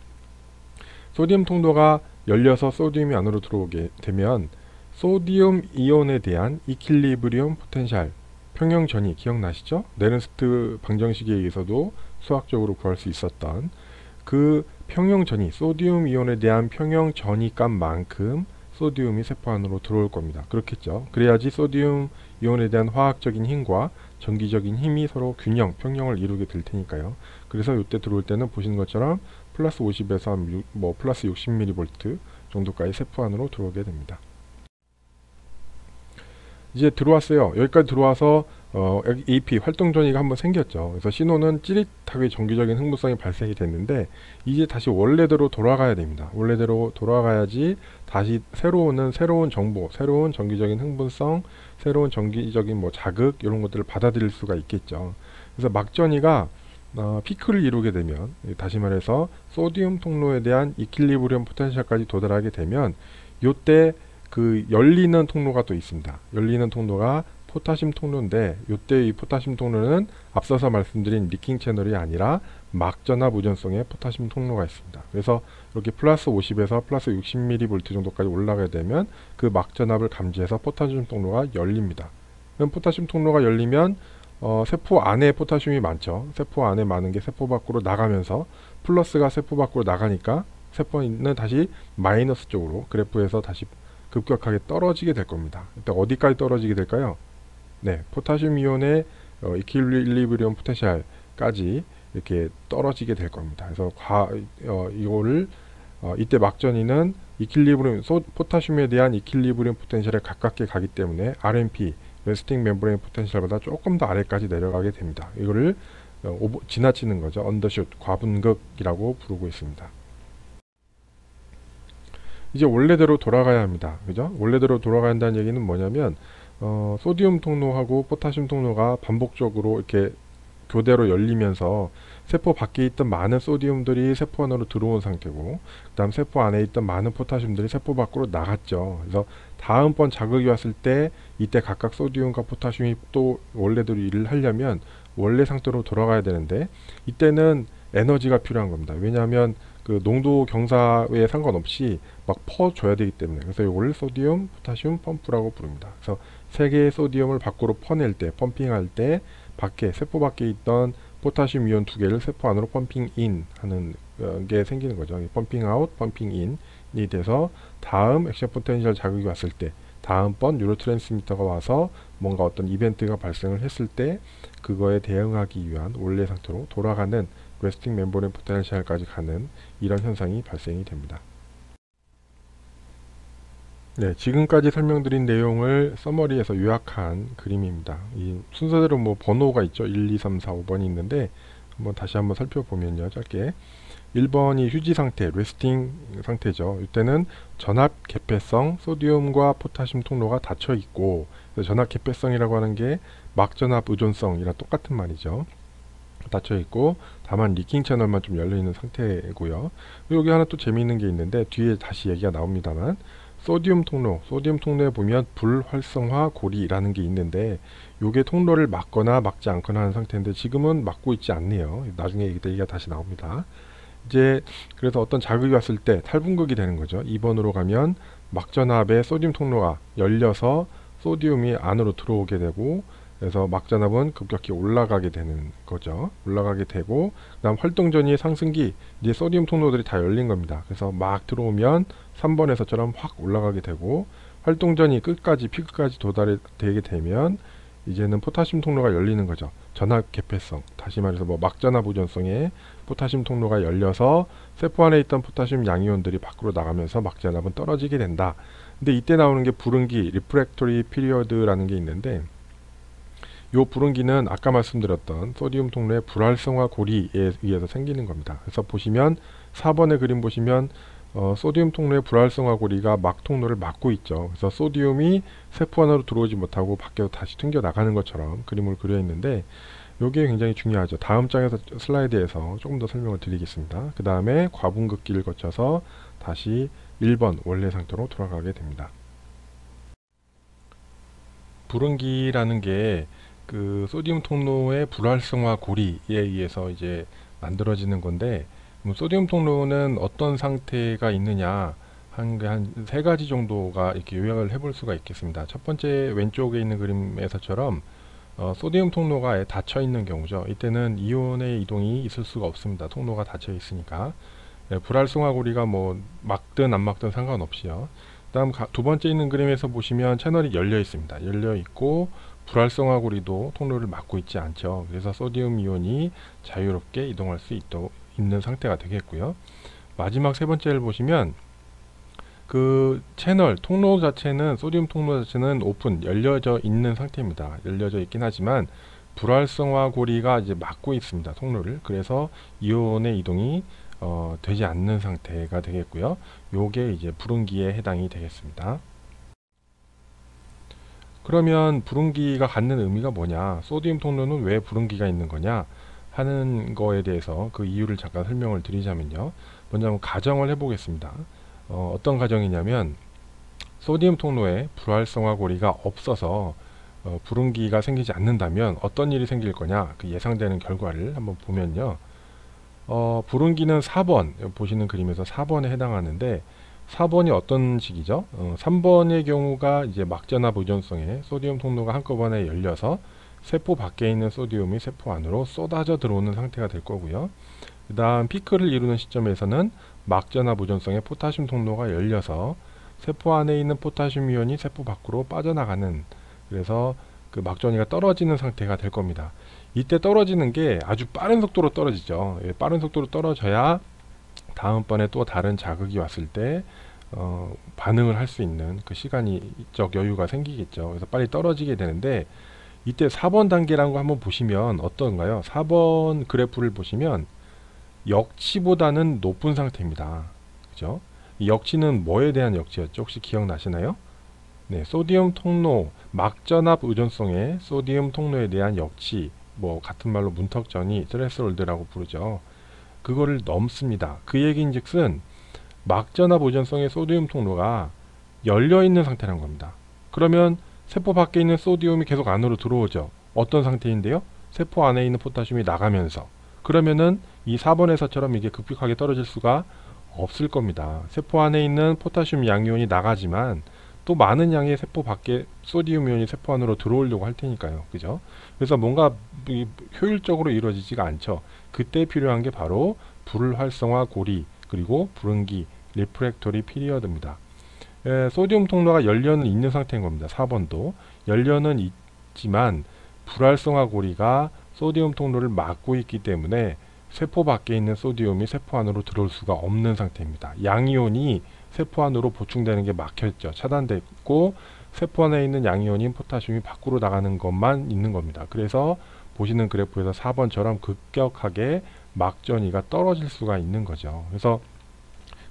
소디움 통로가 열려서 소디움이 안으로 들어오게 되면 소디움 이온에 대한 이퀄리브리움 포텐셜 평형 전이 기억나시죠? 네른스트 방정식에 의해서도 수학적으로 구할 수 있었던 그 평형 전이 소디움 이온에 대한 평형 전이 값만큼 소디움이 세포 안으로 들어올 겁니다. 그렇겠죠? 그래야지 소디움 이온에 대한 화학적인 힘과 전기적인 힘이 서로 균형, 평형을 이루게 될 테니까요. 그래서 이때 들어올 때는 보시는 것처럼 플러스 50에서 뭐 플러스 60mV 정도까지 세포 안으로 들어오게 됩니다. 이제 들어왔어요. 여기까지 들어와서 AP 활동 전이가 한번 생겼죠. 그래서 신호는 찌릿하게 정기적인 흥분성이 발생이 됐는데 이제 다시 원래대로 돌아가야 됩니다. 원래대로 돌아가야지 다시 새로운 정보, 새로운 정기적인 흥분성, 새로운 정기적인 뭐 자극 이런 것들을 받아들일 수가 있겠죠. 그래서 막전이가 피크를 이루게 되면, 다시 말해서 소디움 통로에 대한 이퀄리브리움 포텐셜까지 도달하게 되면 요때 그 열리는 통로가 또 있습니다. 열리는 통로가 포타슘 통로인데 요때 이 포타슘 통로는 앞서서 말씀드린 리킹 채널이 아니라 막전압 의존성의 포타슘 통로가 있습니다. 그래서 이렇게 플러스 50에서 플러스 60mV 정도까지 올라가게 되면 그 막전압을 감지해서 포타슘 통로가 열립니다. 그럼 포타슘 통로가 열리면 세포 안에 포타슘이 많죠. 세포 안에 많은 게 세포 밖으로 나가면서 플러스가 세포 밖으로 나가니까 세포는 다시 마이너스 쪽으로 그래프에서 다시 급격하게 떨어지게 될 겁니다. 일단 어디까지 떨어지게 될까요? 네, 포타슘 이온의 이퀄리브리엄 포텐셜까지 이렇게 떨어지게 될 겁니다. 그래서 이거를 이때 막전이는 이퀄리브리엄 포타슘에 대한 이퀄리브리엄 포텐셜에 가깝게 가기 때문에 RMP 레스팅 멤브레인 포텐셜보다 조금 더 아래까지 내려가게 됩니다. 이거를 지나치는 거죠. 언더슛, 과분극이라고 부르고 있습니다. 이제 원래대로 돌아가야 합니다. 그죠? 원래대로 돌아가야 한다는 얘기는 뭐냐면 소디움 통로하고 포타슘 통로가 반복적으로 이렇게 교대로 열리면서 세포 밖에 있던 많은 소디움들이 세포 안으로 들어온 상태고, 그 다음 세포 안에 있던 많은 포타슘들이 세포 밖으로 나갔죠. 그래서 다음번 자극이 왔을 때 이때 각각 소디움과 포타슘이 또 원래대로 일을 하려면 원래 상태로 돌아가야 되는데, 이때는 에너지가 필요한 겁니다. 왜냐하면 그 농도 경사에 상관없이 막 퍼줘야 되기 때문에. 그래서 이걸 소디움 포타슘 펌프라고 부릅니다. 그래서 세 개의 소디움을 밖으로 퍼낼 때, 펌핑할 때 밖에 세포 밖에 있던 포타슘 이온 두 개를 세포 안으로 펌핑 인 하는 게 생기는 거죠. 펌핑 아웃, 펌핑 인이 돼서 다음 액션 포텐셜 자극이 왔을 때, 다음번 뉴로트랜스미터가 와서 뭔가 어떤 이벤트가 발생을 했을 때 그거에 대응하기 위한 원래 상태로 돌아가는 레스팅 멤브레인 포텐셜까지 가는 이런 현상이 발생이 됩니다. 네, 지금까지 설명드린 내용을 서머리에서 요약한 그림입니다. 이 순서대로 뭐 번호가 있죠. 1, 2, 3, 4, 5번이 있는데 다시 한번 살펴보면요. 짧게 1번이 휴지 상태, 레스팅 상태죠. 이때는 전압 개폐성 소디움과 포타슘 통로가 닫혀 있고, 전압 개폐성이라고 하는 게 막전압 의존성이랑 똑같은 말이죠. 닫혀 있고 다만 리킹 채널만 좀 열려 있는 상태고요. 여기 하나 또 재미있는 게 있는데 뒤에 다시 얘기가 나옵니다만, 소디움 통로에 보면 불활성화 고리라는 게 있는데, 요게 통로를 막거나 막지 않거나 하는 상태인데 지금은 막고 있지 않네요. 나중에 얘기가 다시 나옵니다. 이제 그래서 어떤 자극이 왔을 때 탈분극이 되는 거죠. 2번으로 가면 막전압의 소디움 통로가 열려서 소디움이 안으로 들어오게 되고, 그래서 막전압은 급격히 올라가게 되는 거죠. 올라가게 되고, 그 다음 활동전이 상승기, 이제 소디움 통로들이 다 열린 겁니다. 그래서 막 들어오면 3번에서처럼 확 올라가게 되고, 활동전이 피크까지 도달되게 되면 이제는 포타슘 통로가 열리는 거죠. 전압 개폐성, 다시 말해서 막전압 의존성에 포타슘 통로가 열려서 세포 안에 있던 포타슘 양이온들이 밖으로 나가면서 막전압은 떨어지게 된다. 근데 이때 나오는 게 불응기, 리프렉토리 피리어드라는 게 있는데, 요 불응기는 아까 말씀드렸던 소디움 통로의 불활성화 고리에 의해서 생기는 겁니다. 그래서 보시면 4번의 그림 보시면 소디움 통로의 불활성화 고리가 막 통로를 막고 있죠. 그래서 소디움이 세포 안으로 들어오지 못하고 밖으로 다시 튕겨 나가는 것처럼 그림을 그려 있는데, 요게 굉장히 중요하죠. 다음 장에서 슬라이드에서 조금 더 설명을 드리겠습니다. 그 다음에 과분극기를 거쳐서 다시 1번 원래 상태로 돌아가게 됩니다. 불응기라는 게 그 소디움 통로의 불활성화 고리에 의해서 이제 만들어지는 건데, 소디움 통로는 어떤 상태가 있느냐 한 세 가지 정도가 이렇게 요약을 해볼 수가 있겠습니다. 첫 번째 왼쪽에 있는 그림에서처럼 소디움 통로가 아예 닫혀 있는 경우죠. 이때는 이온의 이동이 있을 수가 없습니다. 통로가 닫혀 있으니까. 네, 불활성화 고리가 막든 안 막든 상관없이요. 다음 두 번째 있는 그림에서 보시면 채널이 열려 있습니다. 열려 있고 불활성화 고리도 통로를 막고 있지 않죠. 그래서 소디움 이온이 자유롭게 이동할 수 있는 상태가 되겠고요. 마지막 세 번째를 보시면 그 통로 자체는, 소디움 통로 자체는 오픈, 열려져 있는 상태입니다. 열려져 있긴 하지만 불활성화 고리가 이제 막고 있습니다. 통로를. 그래서 이온의 이동이 되지 않는 상태가 되겠고요. 요게 이제 불응기에 해당이 되겠습니다. 그러면 불응기가 갖는 의미가 뭐냐, 소디움 통로는 왜 불응기가 있는 거냐 하는 거에 대해서 그 이유를 잠깐 설명을 드리자면요. 먼저 한번 가정을 해보겠습니다. 어떤 가정이냐면, 소디움 통로에 불활성화 고리가 없어서 불응기가 생기지 않는다면 어떤 일이 생길 거냐, 그 예상되는 결과를 한번 보면요. 불응기는 4번, 보시는 그림에서 4번에 해당하는데, 4번이 어떤 식이죠? 3번의 경우가 이제 막전압 의존성에 소디움 통로가 한꺼번에 열려서 세포 밖에 있는 소디움이 세포 안으로 쏟아져 들어오는 상태가 될 거고요. 그 다음 피크를 이루는 시점에서는 막전압 의존성의 포타슘 통로가 열려서 세포 안에 있는 포타슘 이온이 세포 밖으로 빠져나가는, 그래서 그 막전이가 떨어지는 상태가 될 겁니다. 이때 떨어지는 게 아주 빠른 속도로 떨어지죠. 빠른 속도로 떨어져야 다음번에 또 다른 자극이 왔을 때 반응을 할 수 있는 그 시간적 여유가 생기겠죠. 그래서 빨리 떨어지게 되는데, 이때 4번 단계라는 거 한번 보시면 어떤가요? 4번 그래프를 보시면 역치보다는 높은 상태입니다. 그죠? 이 역치는 뭐에 대한 역치였죠? 혹시 기억나시나요? 네, 소디움 통로, 막전압 의존성의 소디움 통로에 대한 역치, 뭐 같은 말로 문턱전이 스레스홀드라고 부르죠. 그거를 넘습니다. 그 얘기인즉슨 막전압 의존성의 소디움 통로가 열려있는 상태란 겁니다. 그러면 세포 밖에 있는 소디움이 계속 안으로 들어오죠. 어떤 상태인데요? 세포 안에 있는 포타슘이 나가면서. 그러면은 이 4번에서처럼 이게 급격하게 떨어질 수가 없을 겁니다. 세포 안에 있는 포타슘 양이온이 나가지만 또 많은 양의 세포 밖에 소디움 이온이 세포 안으로 들어오려고 할 테니까요. 그죠? 그래서 뭔가 효율적으로 이루어지지가 않죠. 그때 필요한 게 바로 불활성화 고리, 그리고 불응기, 리프렉토리 피리어드입니다. 소디움 통로가 열려는 있는 상태인 겁니다. 4번도 열려는 있지만 불활성화 고리가 소디움 통로를 막고 있기 때문에 세포 밖에 있는 소디움이 세포 안으로 들어올 수가 없는 상태입니다. 양이온이 세포 안으로 보충되는 게 막혀있죠. 차단됐고 세포 안에 있는 양이온인 포타슘이 밖으로 나가는 것만 있는 겁니다. 그래서 보시는 그래프에서 4번처럼 급격하게 막전이가 떨어질 수가 있는 거죠. 그래서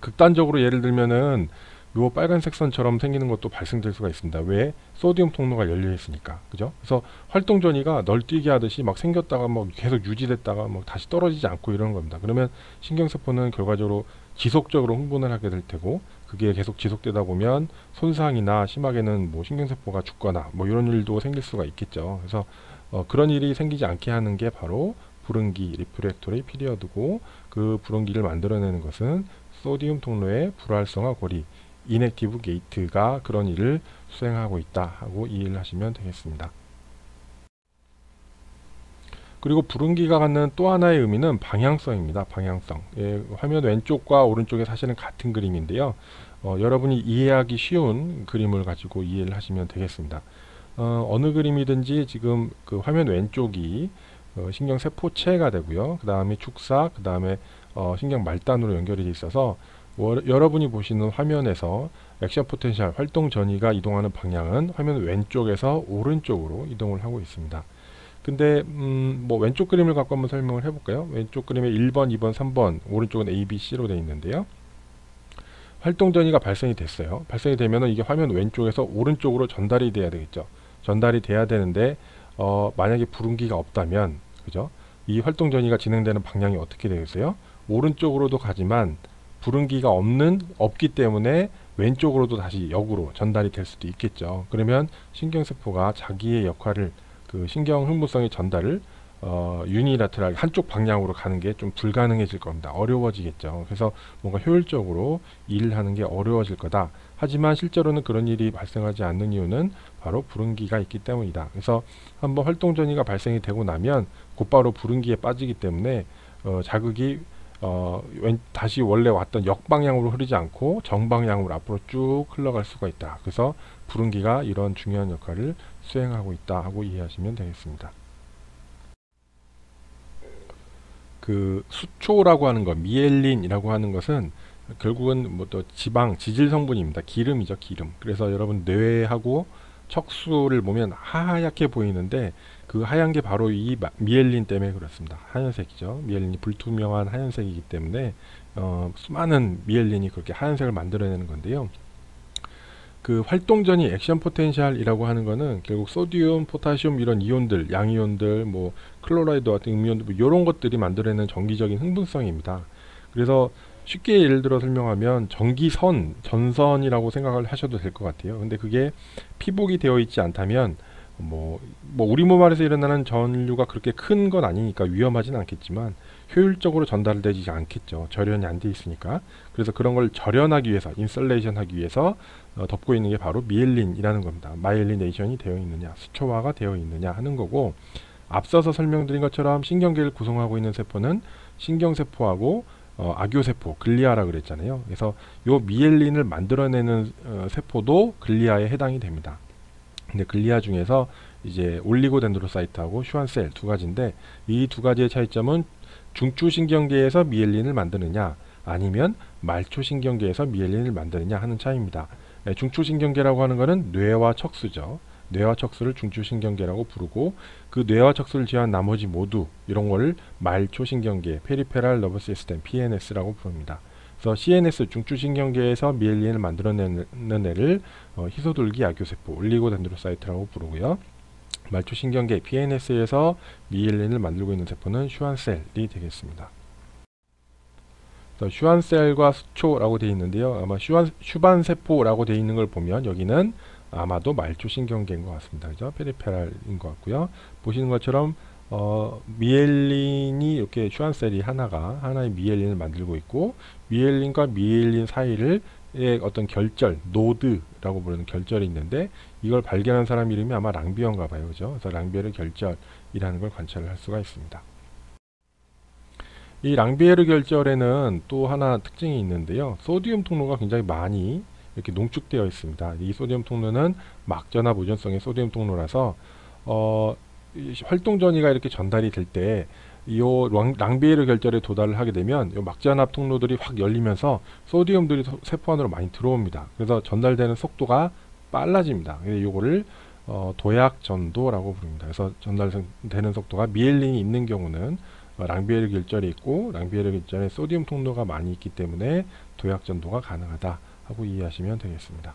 극단적으로 예를 들면은 요 빨간색 선처럼 생기는 것도 발생될 수가 있습니다. 왜? 소디움 통로가 열려 있으니까. 그죠? 그래서 활동 전이가 널뛰기 하듯이 막 생겼다가 뭐 계속 유지됐다가 뭐 다시 떨어지지 않고 이러는 겁니다. 그러면 신경세포는 결과적으로 지속적으로 흥분을 하게 될 테고, 그게 계속 지속되다 보면 손상이나 심하게는 뭐 신경세포가 죽거나 뭐 이런 일도 생길 수가 있겠죠. 그래서 그런 일이 생기지 않게 하는 게 바로 불응기, 리프렉토리 피리어드고, 그 불응기를 만들어내는 것은 소디움 통로의 불활성화 고리, 인액티브 게이트가 그런 일을 수행하고 있다 하고 이해를 하시면 되겠습니다. 그리고 불응기가 갖는 또 하나의 의미는 방향성입니다. 방향성. 화면 왼쪽과 오른쪽에 사실은 같은 그림인데요. 여러분이 이해하기 쉬운 그림을 가지고 이해를 하시면 되겠습니다. 어느 그림이든지 지금 그 화면 왼쪽이 신경세포체가 되고요. 그 다음에 축사, 그 다음에 신경 말단으로 연결이 되어 있어서 여러분이 보시는 화면에서 액션 포텐셜 활동 전이가 이동하는 방향은 화면 왼쪽에서 오른쪽으로 이동을 하고 있습니다. 근데 뭐 왼쪽 그림을 갖고 한번 설명을 해볼까요? 왼쪽 그림에 1번, 2번, 3번, 오른쪽은 A, B, C로 되어 있는데요. 활동 전이가 발생이 됐어요. 발생이 되면은 이게 화면 왼쪽에서 오른쪽으로 전달이 돼야 되겠죠. 전달이 돼야 되는데 만약에 불응기가 없다면, 그죠? 이 활동 전이가 진행되는 방향이 어떻게 되겠어요? 오른쪽으로도 가지만 불응기가 없기 때문에 왼쪽으로도 다시 역으로 전달이 될 수도 있겠죠. 그러면 신경세포가 자기의 역할을, 그 신경 흥분성의 전달을 유니라테랄 한쪽 방향으로 가는 게 좀 불가능해질 겁니다. 어려워지겠죠. 그래서 뭔가 효율적으로 일을 하는 게 어려워질 거다. 하지만 실제로는 그런 일이 발생하지 않는 이유는 바로 불응기가 있기 때문이다. 그래서 한번 활동 전이가 발생이 되고 나면 곧바로 불응기에 빠지기 때문에 자극이 다시 원래 왔던 역방향으로 흐르지 않고 정방향으로 앞으로 쭉 흘러갈 수가 있다. 그래서 불응기가 이런 중요한 역할을 수행하고 있다 하고 이해하시면 되겠습니다. 그 수초라고 하는 것, 미엘린이라고 하는 것은 결국은 뭐 또 지방, 지질 성분입니다. 기름이죠, 기름. 그래서 여러분 뇌하고 척수를 보면 하얗게 보이는데 그 하얀 게 바로 이 미엘린 때문에 그렇습니다. 하얀색이죠. 미엘린이 불투명한 하얀색이기 때문에 수많은 미엘린이 그렇게 하얀색을 만들어내는 건데요. 그 활동전이 액션 포텐셜이라고 하는 거는 결국 소디움, 포타슘 이런 이온들, 양이온들, 뭐 클로라이드 같은 음이온들 뭐 이런 것들이 만들어내는 전기적인 흥분성입니다. 그래서 쉽게 예를 들어 설명하면 전기선, 전선이라고 생각을 하셔도 될 것 같아요. 근데 그게 피복이 되어 있지 않다면 뭐 우리 몸 안에서 일어나는 전류가 그렇게 큰 건 아니니까 위험하진 않겠지만 효율적으로 전달되지 않겠죠. 절연이 안 돼 있으니까. 그래서 그런 걸 절연하기 위해서, 인설레이션 하기 위해서 덮고 있는 게 바로 미엘린이라는 겁니다. 마이엘리네이션이 되어 있느냐, 수초화가 되어 있느냐 하는 거고, 앞서서 설명드린 것처럼 신경계를 구성하고 있는 세포는 신경세포하고 아교세포, 글리아라 그랬잖아요. 그래서 요 미엘린을 만들어내는 세포도 글리아에 해당이 됩니다. 근데 글리아 중에서 이제 올리고덴드로사이트하고 슈완셀 두 가지인데, 이 두 가지의 차이점은 중추신경계에서 미엘린을 만드느냐 아니면 말초신경계에서 미엘린을 만드느냐 하는 차이입니다. 중추신경계라고 하는 것은 뇌와 척수죠. 뇌와 척수를 중추신경계라고 부르고, 그 뇌와 척수를 제외한 나머지 모두 이런 거를 말초신경계, 페리페랄 너버스 시스템, PNS라고 부릅니다. 그래서 CNS, 중추신경계에서 미엘린을 만들어내는 애를 희소돌기 아교세포, 올리고덴드로사이트라고 부르고요. 말초신경계, PNS에서 미엘린을 만들고 있는 세포는 슈완셀이 되겠습니다. 슈완셀과 수초라고 되어 있는데요. 아마 슈반세포라고 되어 있는 걸 보면 여기는 아마도 말초신경계인 것 같습니다. 그죠? 페리페랄인 것 같고요. 보시는 것처럼 미엘린이 이렇게 슈완셀이 하나의 미엘린을 만들고 있고, 미엘린과 미엘린 사이를 어떤 결절, 노드라고 부르는 결절이 있는데, 이걸 발견한 사람 이름이 아마 랑비어인가 봐요. 그죠? 그래서 랑비에르 결절이라는 걸 관찰할 수가 있습니다. 이 랑비에르 결절에는 또 하나 특징이 있는데요. 소디움 통로가 굉장히 많이 이렇게 농축되어 있습니다. 이 소디움 통로는 막전압 오존성의 소디움 통로라서 활동 전이가 이렇게 전달이 될 때 이 랑비에르 결절에 도달을 하게 되면 이 막전압 통로들이 확 열리면서 소디움들이 세포 안으로 많이 들어옵니다. 그래서 전달되는 속도가 빨라집니다. 이거를 도약 전도라고 부릅니다. 그래서 전달되는 속도가 미엘린이 있는 경우는 랑비에르 결절이 있고, 랑비에르 결절에 소디움 통로가 많이 있기 때문에 도약 전도가 가능하다 하고 이해하시면 되겠습니다.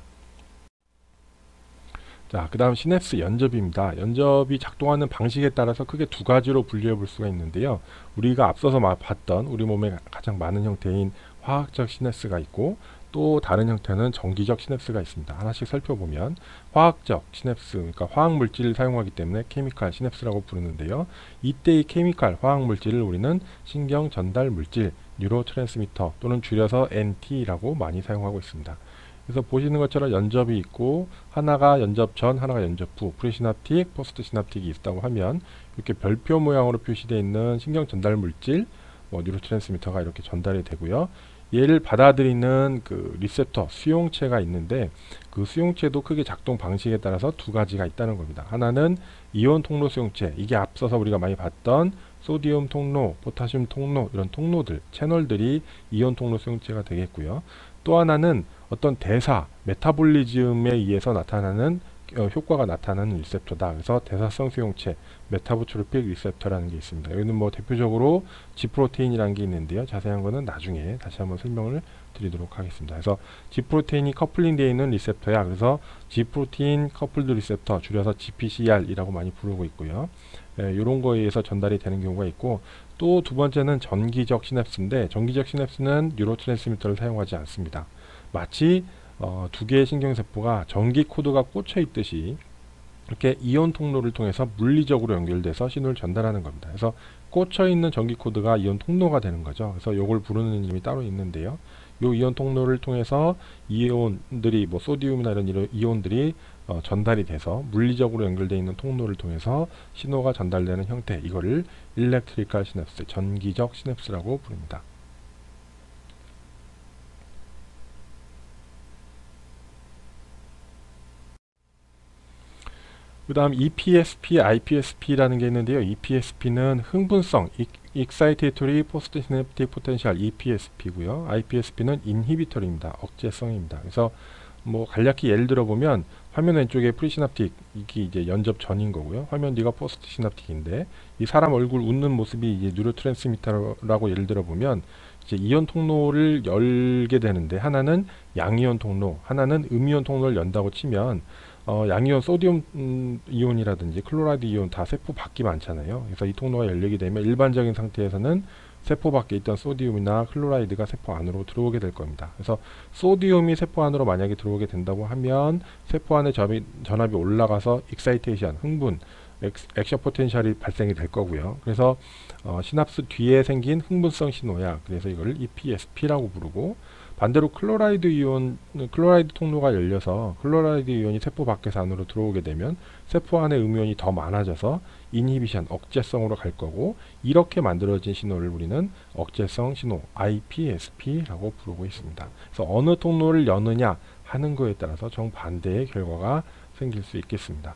자, 그 다음 시냅스 연접입니다. 연접이 작동하는 방식에 따라서 크게 두 가지로 분류해 볼 수가 있는데요. 우리가 앞서서 봤던 우리 몸에 가장 많은 형태인 화학적 시냅스가 있고, 또 다른 형태는 전기적 시냅스가 있습니다. 하나씩 살펴보면, 화학적 시냅스, 그러니까 화학물질을 사용하기 때문에 케미칼 시냅스라고 부르는데요. 이때의 케미칼 화학물질을 우리는 신경전달물질, 뉴로트랜스미터 또는 줄여서 NT라고 많이 사용하고 있습니다. 그래서 보시는 것처럼 연접이 있고, 하나가 연접 전, 하나가 연접 후, 프리시납틱, 포스트 시납틱이 있다고 하면, 이렇게 별표 모양으로 표시되어 있는 신경전달물질, 뉴로트랜스미터가 이렇게 전달이 되고요. 얘를 받아들이는 그 리셉터, 수용체가 있는데, 그 수용체도 크게 작동 방식에 따라서 두 가지가 있다는 겁니다. 하나는 이온 통로 수용체, 이게 앞서서 우리가 많이 봤던 소디움 통로, 포타슘 통로, 이런 통로들, 채널들이 이온 통로 수용체가 되겠고요. 또 하나는 어떤 대사, 메타볼리즘에 의해서 나타나는 효과가 나타나는 리셉터다. 그래서 대사성 수용체, 메타보트로픽 리셉터라는 게 있습니다. 여기는 뭐 대표적으로 G프로테인이라는 게 있는데요. 자세한 거는 나중에 다시 한번 설명을 드리도록 하겠습니다. 그래서 G프로테인이 커플링 되어 있는 리셉터야. 그래서 G프로테인 커플드 리셉터, 줄여서 GPCR이라고 많이 부르고 있고요. 이런 거에 의해서 전달이 되는 경우가 있고, 또 두 번째는 전기적 시냅스인데, 전기적 시냅스는 뉴로트랜스미터를 사용하지 않습니다. 마치 두 개의 신경세포가 전기 코드가 꽂혀 있듯이 이렇게 이온 통로를 통해서 물리적으로 연결돼서 신호를 전달하는 겁니다. 그래서 꽂혀 있는 전기 코드가 이온 통로가 되는 거죠. 그래서 이걸 부르는 이름이 따로 있는데요. 이 이온 통로를 통해서 이온들이, 뭐 소디움이나 이런 이온들이 전달이 돼서 물리적으로 연결되어 있는 통로를 통해서 신호가 전달되는 형태, 이거를 일렉트리컬 시냅스, 전기적 시냅스라고 부릅니다. 그 다음 EPSP, IPSP라는 게 있는데요. EPSP는 흥분성, Excitatory Postsynaptic Potential, EPSP고요. IPSP는 인히비터입니다. 억제성입니다. 그래서 뭐 간략히 예를 들어보면, 화면 왼쪽에 프리시납틱, 이게 이제 연접 전인 거고요. 화면 뒤가 포스트 시납틱인데, 이 사람 얼굴 웃는 모습이 이제 뉴로트랜스미터라고 예를 들어보면, 이제 이온 통로를 열게 되는데, 하나는 양이온 통로, 하나는 음이온 통로를 연다고 치면, 양이온 소디움 이온이라든지 클로라이드 이온 다 세포 밖이 많잖아요. 그래서 이 통로가 열리게 되면 일반적인 상태에서는 세포 밖에 있던 소디움이나 클로라이드가 세포 안으로 들어오게 될 겁니다. 그래서 소디움이 세포 안으로 만약에 들어오게 된다고 하면 세포 안에 전압이 올라가서 익사이테이션, 흥분, 액션 포텐셜이 발생이 될 거고요. 그래서 시납스 뒤에 생긴 흥분성 신호야. 그래서 이걸 EPSP라고 부르고, 반대로 클로라이드 통로가 열려서 클로라이드 이온이 세포 밖에서 안으로 들어오게 되면 세포 안에 음이온이 더 많아져서 이니비션, 억제성으로 갈 거고, 이렇게 만들어진 신호를 우리는 억제성 신호, IPSP라고 부르고 있습니다. 그래서 어느 통로를 여느냐 하는 거에 따라서 정반대의 결과가 생길 수 있겠습니다.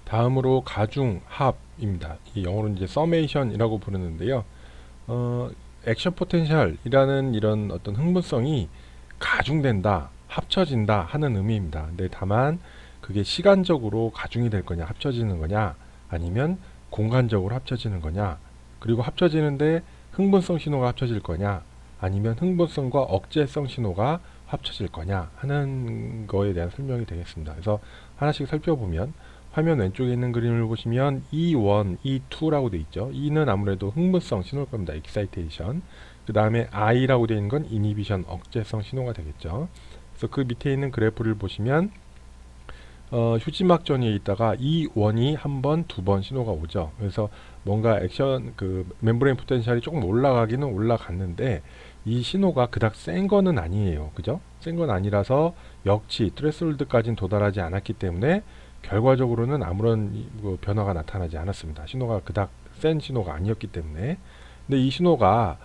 다음으로 가중합입니다. 이 영어로는 이제 서메이션이라고 부르는데요. 액션 포텐셜이라는 이런 어떤 흥분성이 가중된다, 합쳐진다 하는 의미입니다. 근데 다만 그게 시간적으로 가중이 될 거냐, 합쳐지는 거냐, 아니면 공간적으로 합쳐지는 거냐, 그리고 합쳐지는데 흥분성 신호가 합쳐질 거냐, 아니면 흥분성과 억제성 신호가 합쳐질 거냐 하는 거에 대한 설명이 되겠습니다. 그래서 하나씩 살펴보면, 화면 왼쪽에 있는 그림을 보시면 E1, E2라고 되어 있죠. E는 아무래도 흥분성 신호일 겁니다. Excitation. 그 다음에 I라고 되어 있는 건 Inhibition, 억제성 신호가 되겠죠. 그래서 그 밑에 있는 그래프를 보시면 휴지막 전위에 있다가 E1이 한 번, 두 번 신호가 오죠. 그래서 뭔가 멤브레인 포텐셜이 조금 올라가기는 올라갔는데, 이 신호가 그닥 센 거는 아니에요. 그죠? 센 건 아니라서 역치, 트레스홀드까지는 도달하지 않았기 때문에 결과적으로는 아무런 변화가 나타나지 않았습니다. 신호가 그닥 센 신호가 아니었기 때문에. 근데 이 신호가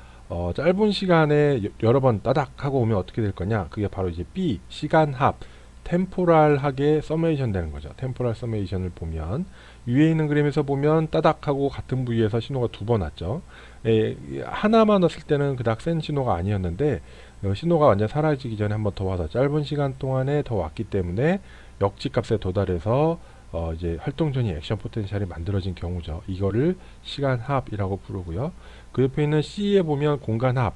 짧은 시간에 여러 번 따닥 하고 오면 어떻게 될 거냐? 그게 바로 이제 B, 시간합, 템포랄하게 서메이션 되는 거죠. 템포랄 서메이션을 보면, 위에 있는 그림에서 보면 따닥 하고 같은 부위에서 신호가 두 번 왔죠. 하나만 왔을 때는 그닥 센 신호가 아니었는데, 신호가 완전 사라지기 전에 한 번 더 와서 짧은 시간 동안에 더 왔기 때문에 역지값에 도달해서 이제 활동 전이 액션 포텐셜이 만들어진 경우죠. 이거를 시간합이라고 부르고요. 그 옆에 있는 C에 보면 공간합,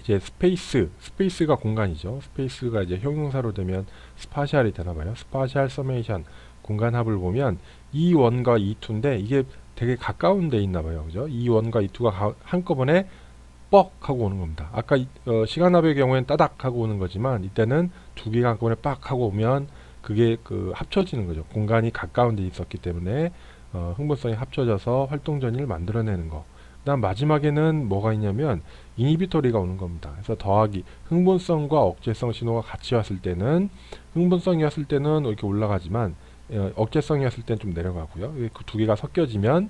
이제 스페이스가 공간이죠. 스페이스가 이제 형용사로 되면 스파셜이 되나봐요. 스파셜 서메이션, 공간합을 보면 E1과 E2인데 이게 되게 가까운 데 있나봐요. 그죠? E1과 E2가 한꺼번에 뻑 하고 오는 겁니다. 아까 시간합의 경우에는 따닥 하고 오는 거지만, 이때는 두 개가 한꺼번에 빡 하고 오면 그게 합쳐지는 거죠. 공간이 가까운 데 있었기 때문에 흥분성이 합쳐져서 활동전이를 만들어내는 거. 그 다음 마지막에는 뭐가 있냐면 이니비토리가 오는 겁니다. 그래서 더하기, 흥분성과 억제성 신호가 같이 왔을 때는, 흥분성이었을 때는 이렇게 올라가지만 억제성이었을 때는 좀 내려가고요. 그 두 개가 섞여지면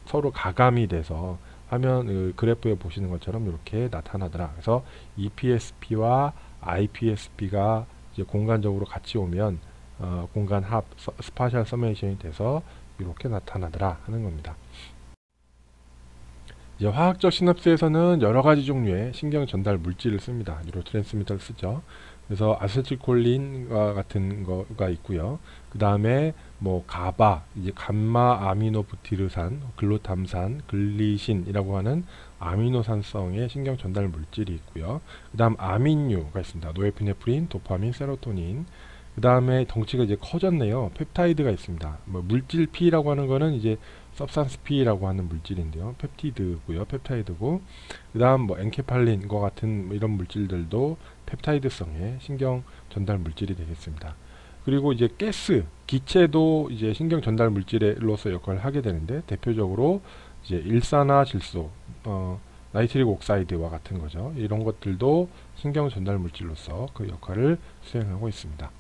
서로 가감이 돼서 화면 그래프에 보시는 것처럼 이렇게 나타나더라. 그래서 EPSP와 IPSP가 이제 공간적으로 같이 오면 공간 합, 스파셜 서메이션이 돼서 이렇게 나타나더라 하는 겁니다. 이제 화학적 시납스에서는 여러 가지 종류의 신경 전달 물질을 씁니다. 뉴로트랜스미터를 쓰죠. 그래서 아세틸콜린과 같은 거가 있고요. 그 다음에 뭐 가바, 이제 감마 아미노부티르산, 글루탐산, 글리신이라고 하는 아미노산성의 신경 전달 물질이 있고요. 그 다음 아민류가 있습니다. 노에피네프린, 도파민, 세로토닌. 그 다음에 덩치가 이제 커졌네요. 펩타이드가 있습니다. 뭐 물질 P라고 하는 거는 이제 substance P라고 하는 물질인데요. 펩티드고요. 펩타이드고. 그 다음 뭐 엔케팔린과 같은 이런 물질들도 펩타이드성의 신경 전달 물질이 되겠습니다. 그리고 이제 가스, 기체도 이제 신경 전달 물질로서 역할을 하게 되는데, 대표적으로 이제 일산화질소, 나이트릭 옥사이드와 같은 거죠. 이런 것들도 신경 전달 물질로서 그 역할을 수행하고 있습니다.